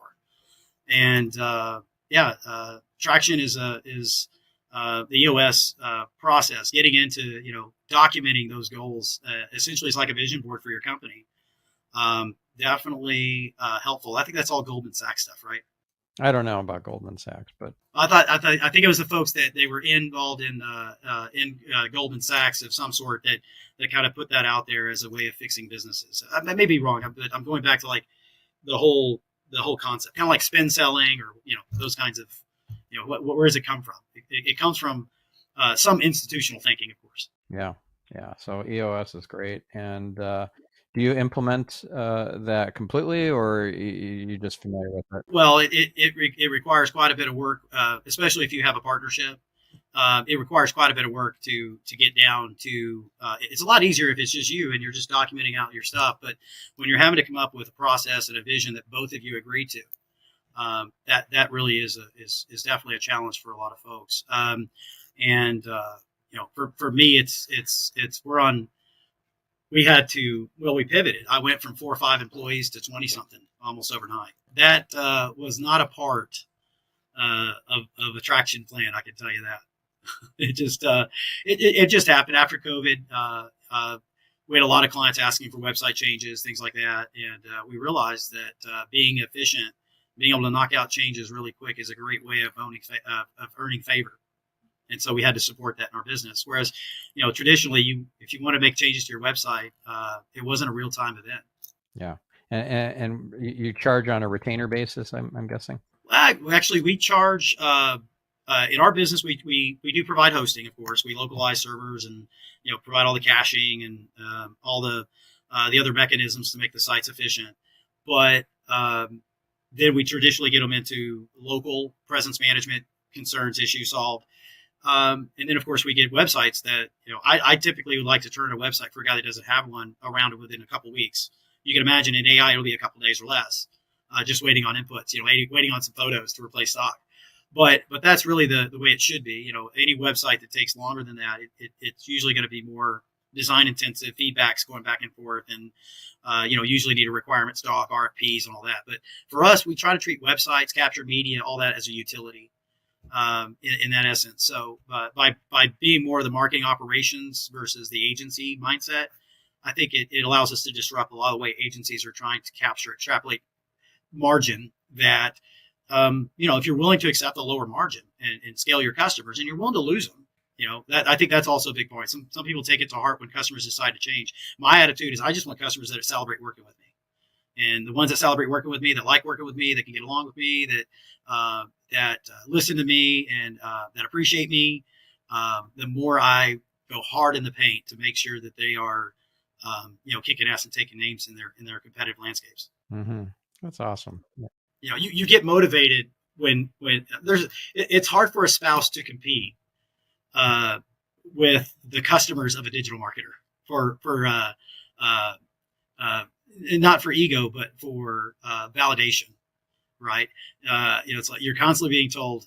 And Traction is the EOS process. Getting into documenting those goals essentially is like a vision board for your company. Definitely helpful. I think that's all Goldman Sachs stuff, right? I don't know about Goldman Sachs, but I think it was the folks that they were involved in Goldman Sachs of some sort that kind of put that out there as a way of fixing businesses. I may be wrong, but I'm going back to like the whole concept, kind of like spin selling or those kinds of where does it come from? It comes from some institutional thinking, of course. Yeah. So EOS is great, and do you implement that completely, or are you just familiar with it? Well, it requires quite a bit of work, especially if you have a partnership. It requires quite a bit of work to get down to. It's a lot easier if it's just you and you're just documenting out your stuff. But when you're having to come up with a process and a vision that both of you agree to, that really is definitely a challenge for a lot of folks. For me, we pivoted. I went from 4 or 5 employees to 20 something almost overnight. That was not a part of a Traction plan. I can tell you that. It just happened after COVID. We had a lot of clients asking for website changes, things like that. And we realized that being efficient, being able to knock out changes really quick is a great way of earning favor. And so we had to support that in our business. Whereas, traditionally, if you want to make changes to your website, it wasn't a real time event. Yeah, and you charge on a retainer basis, I'm guessing. Actually, we charge in our business. We do provide hosting, of course. We localize servers and provide all the caching and all the other mechanisms to make the sites efficient. But then we traditionally get them into local presence management concerns, issues solved. And then, of course, we get websites that, I typically would like to turn a website for a guy that doesn't have one around within a couple of weeks. You can imagine in AI, it'll be a couple of days or less, just waiting on inputs, waiting on some photos to replace stock. But that's really the way it should be. Any website that takes longer than that, it's usually going to be more design intensive, feedbacks going back and forth, and usually need a requirements doc, RFPs, and all that. But for us, we try to treat websites, captured media, all that as a utility. In that essence. So by being more of the marketing operations versus the agency mindset, I think it allows us to disrupt a lot of the way agencies are trying to extrapolate margin that, if you're willing to accept a lower margin and scale your customers and you're willing to lose them, That I think that's also a big point. Some people take it to heart when customers decide to change. My attitude is I just want customers that celebrate working with me. And the ones that celebrate working with me, that like working with me, that can get along with me, that listen to me, and that appreciate me, the more I go hard in the paint to make sure that they are, kicking ass and taking names in their competitive landscapes. Mm-hmm. That's awesome. You get motivated when it's hard for a spouse to compete with the customers of a digital marketer for uh, not for ego, but for validation, right? It's like you're constantly being told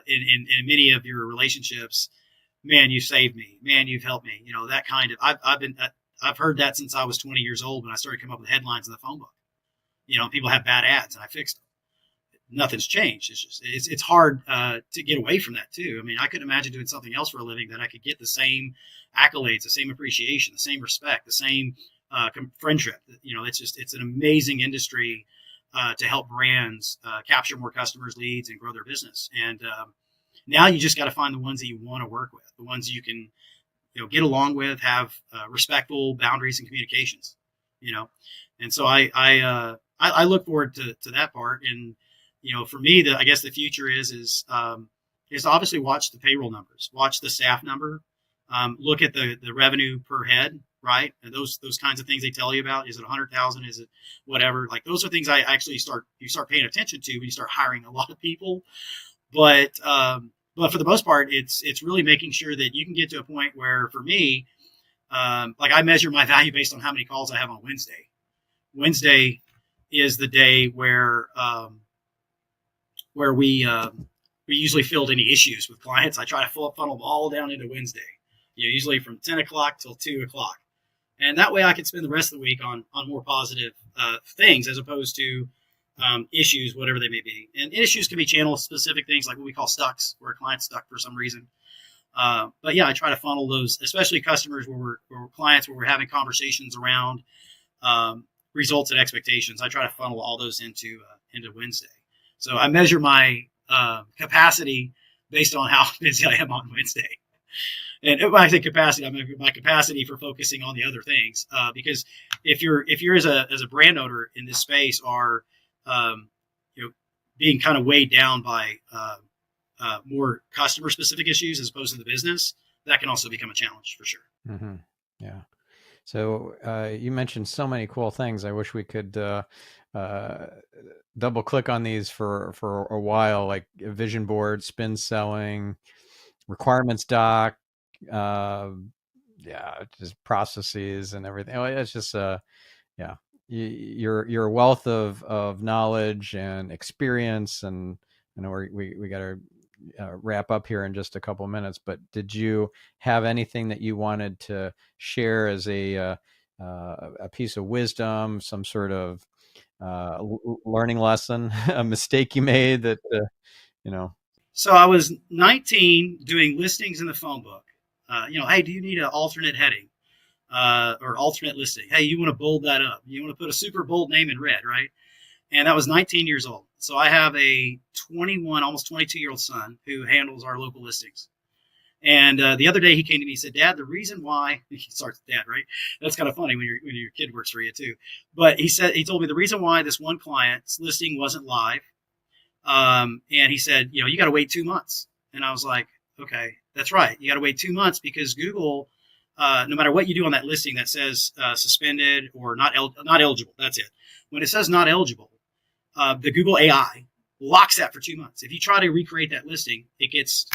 in many of your relationships, man, you saved me, man, you've helped me. That kind of I've heard that since I was 20 years old when I started coming up with headlines in the phone book. People have bad ads and I fixed them. Nothing's changed. It's hard to get away from that too. I mean, I couldn't imagine doing something else for a living that I could get the same accolades, the same appreciation, the same respect, the same friendship. It's an amazing industry to help brands capture more customers, leads, and grow their business. And now you just got to find the ones that you want to work with, the ones you can get along with, have respectful boundaries and communications. And so I look forward to that part. And for me, I guess the future is obviously watch the payroll numbers, watch the staff number, look at the revenue per head, right? And those kinds of things they tell you about. Is it 100,000? Is it whatever? Like those are things I actually start paying attention to when you start hiring a lot of people. But for the most part, it's really making sure that you can get to a point where, for me, like I measure my value based on how many calls I have on Wednesday. Wednesday is the day where we usually field any issues with clients. I try to funnel them all down into Wednesday, usually from 10 o'clock till 2 o'clock. And that way I can spend the rest of the week on more positive things as opposed to issues, whatever they may be. And issues can be channel specific things like what we call stucks, where a client's stuck for some reason. But yeah, I try to funnel those, especially customers where we're clients, where we're having conversations around results and expectations. I try to funnel all those into Wednesday. So I measure my capacity based on how busy I am on Wednesday. And when I say capacity, I mean my capacity for focusing on the other things. Because if you're as a brand owner in this space are being kind of weighed down by more customer specific issues as opposed to the business, that can also become a challenge for sure. Mm-hmm. Yeah. So you mentioned so many cool things. I wish we could double click on these for a while, like a vision board, spin selling, requirements doc, just processes and everything. It's just you're a wealth of knowledge and experience, and I know we got to wrap up here in just a couple minutes, but did you have anything that you wanted to share as a piece of wisdom, some sort of learning lesson, a mistake you made that So I was 19 doing listings in the phone book. Hey, do you need an alternate heading or alternate listing? Hey, you want to bold that up? You want to put a super bold name in red, right? And that was 19 years old. So I have a 21, almost 22-year-old son who handles our local listings. And the other day he came to me and said, Dad, the reason why – he starts with Dad, right? That's kind of funny when your kid works for you too. But he told me the reason why this one client's listing wasn't live. And he said, you got to wait 2 months. And I was like, okay, that's right. You got to wait 2 months because Google, no matter what you do on that listing that says suspended or not eligible, that's it. When it says not eligible, the Google AI locks that for 2 months. If you try to recreate that listing, it gets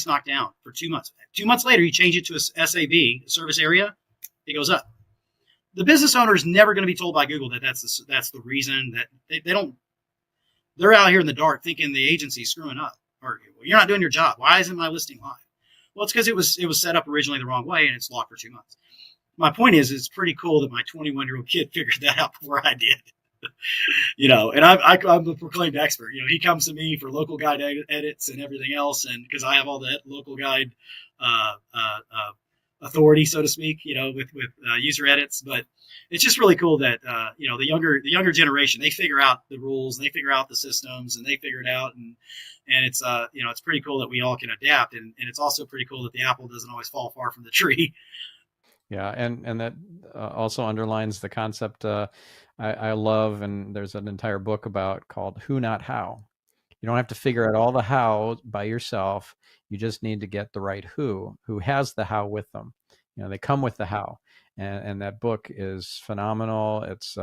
knocked down for 2 months. 2 months later, you change it to a SAB, a service area, it goes up. The business owner is never going to be told by Google that that's the reason that they don't. They're out here in the dark thinking the agency's screwing up, or you're not doing your job. Why isn't my listing live? Well, it's because it was set up originally the wrong way and it's locked for 2 months. My point is, it's pretty cool that my 21-year-old kid figured that out before I did. And I'm a proclaimed expert. He comes to me for local guide edits and everything else, and because I have all the local guide authority, so to speak, with user edits. But it's just really cool that the younger generation, they figure out the rules, and they figure out the systems, and they figure it out, and it's pretty cool that we all can adapt, and it's also pretty cool that the apple doesn't always fall far from the tree. Yeah, and that also underlines the concept I love, and there's an entire book about called Who Not How. You don't have to figure out all the how by yourself. You just need to get the right who has the how with them. They come with the how. And that book is phenomenal. It's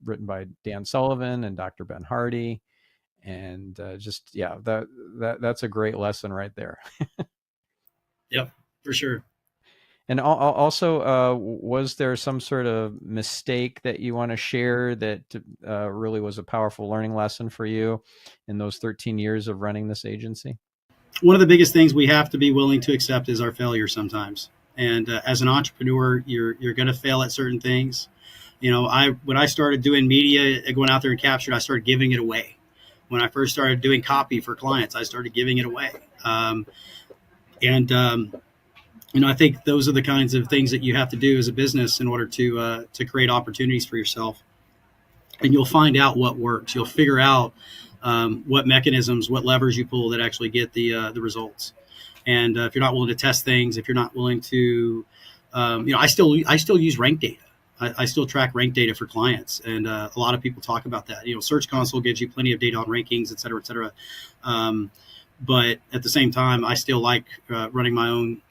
written by Dan Sullivan and Dr. Ben Hardy. And just, yeah, that's a great lesson right there. Yep, for sure. And also, was there some sort of mistake that you want to share that really was a powerful learning lesson for you in those 13 years of running this agency? One of the biggest things we have to be willing to accept is our failure sometimes. And as an entrepreneur, you're going to fail at certain things. When I started doing media, going out there and captured, I started giving it away. When I first started doing copy for clients, I started giving it away. And I think those are the kinds of things that you have to do as a business in order to create opportunities for yourself. And you'll find out what works. You'll figure out what mechanisms, what levers you pull that actually get the results. And if you're not willing to test things, if you're not willing to, I still use rank data. I still track rank data for clients, and a lot of people talk about that. Search Console gives you plenty of data on rankings, et cetera, et cetera. But at the same time, I still like running my own,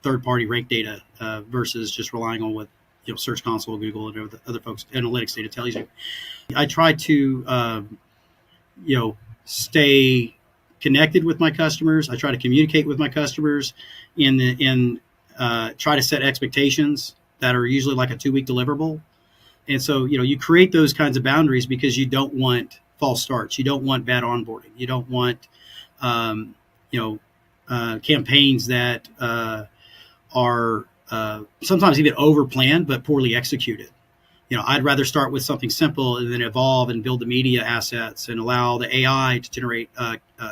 third-party rank data versus just relying on what Search Console, Google, and other folks' analytics data tells you. I try to stay connected with my customers. I try to communicate with my customers try to set expectations that are usually like a 2-week deliverable. And so, you create those kinds of boundaries because you don't want false starts. You don't want bad onboarding. You don't want, campaigns that are sometimes even over-planned but poorly executed. I'd rather start with something simple and then evolve and build the media assets and allow the AI to generate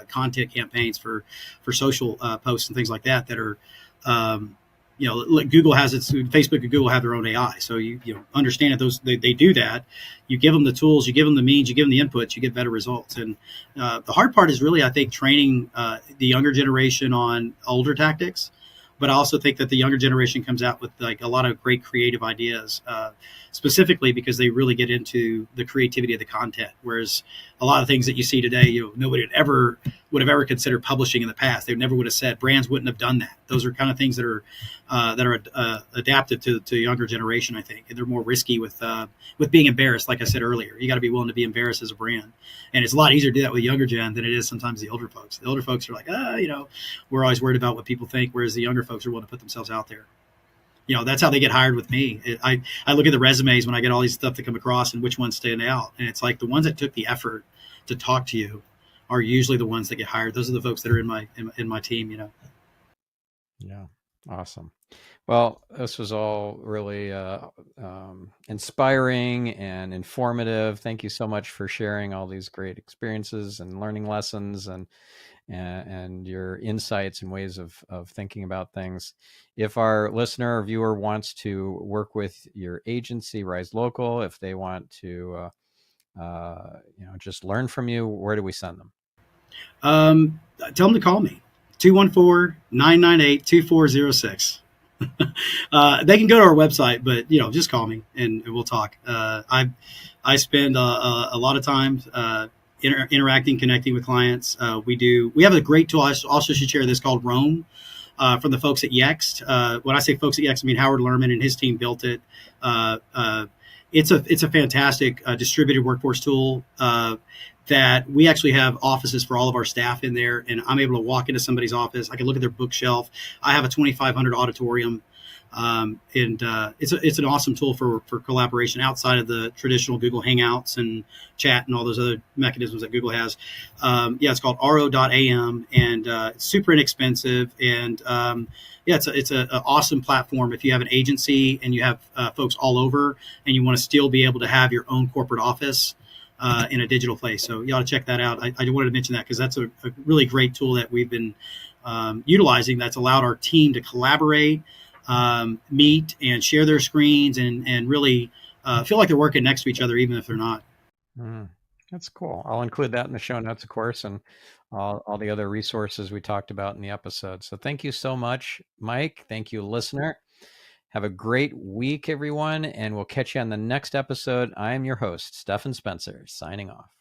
content campaigns for social posts and things like that are, like Google has its, Facebook and Google have their own AI. So you understand that they do that. You give them the tools, you give them the means, you give them the inputs, you get better results. And the hard part is really, I think, training the younger generation on older tactics. But I also think that the younger generation comes out with like a lot of great creative ideas, specifically because they really get into the creativity of the content. Whereas a lot of things that you see today, nobody would have ever considered publishing in the past. They never would have said, brands wouldn't have done that. Those are kind of things that are adaptive to younger generation, I think, and they're more risky with being embarrassed. Like I said earlier, you got to be willing to be embarrassed as a brand, and it's a lot easier to do that with younger gen than it is sometimes the older folks. The older folks are like, we're always worried about what people think, whereas the younger folks are willing to put themselves out there. That's how they get hired with me. I look at the resumes when I get all these stuff to come across and which ones stand out, and it's like the ones that took the effort to talk to you are usually the ones that get hired. Those are the folks that are in my team. Yeah, awesome. Well, this was all really inspiring and informative. Thank you so much for sharing all these great experiences and learning lessons and your insights and ways of thinking about things. If our listener or viewer wants to work with your agency, Rise Local, if they want to just learn from you, where do we send them? Tell them to call me, 214-998-2406. They can go to our website, but just call me and we'll talk. I spend a lot of time interacting, connecting with clients. We have a great tool. I also should share this called Roam from the folks at Yext. When I say folks at Yext, I mean Howard Lerman and his team built it. It's a fantastic distributed workforce tool that we actually have offices for all of our staff in there, and I'm able to walk into somebody's office. I can look at their bookshelf. I have a 2,500 auditorium, and it's an awesome tool for collaboration outside of the traditional Google Hangouts and chat and all those other mechanisms that Google has. It's called ro.am, and it's super inexpensive, and it's an awesome platform if you have an agency and you have folks all over and you want to still be able to have your own corporate office in a digital place. So you ought to check that out. I wanted to mention that because that's a really great tool that we've been utilizing that's allowed our team to collaborate meet and share their screens and really feel like they're working next to each other, even if they're not. That's cool. I'll include that in the show notes, of course, and all the other resources we talked about in the episode. So thank you so much, Mike. Thank you, listener. Have a great week, everyone, and we'll catch you on the next episode. I am your host, Stephan Spencer, signing off.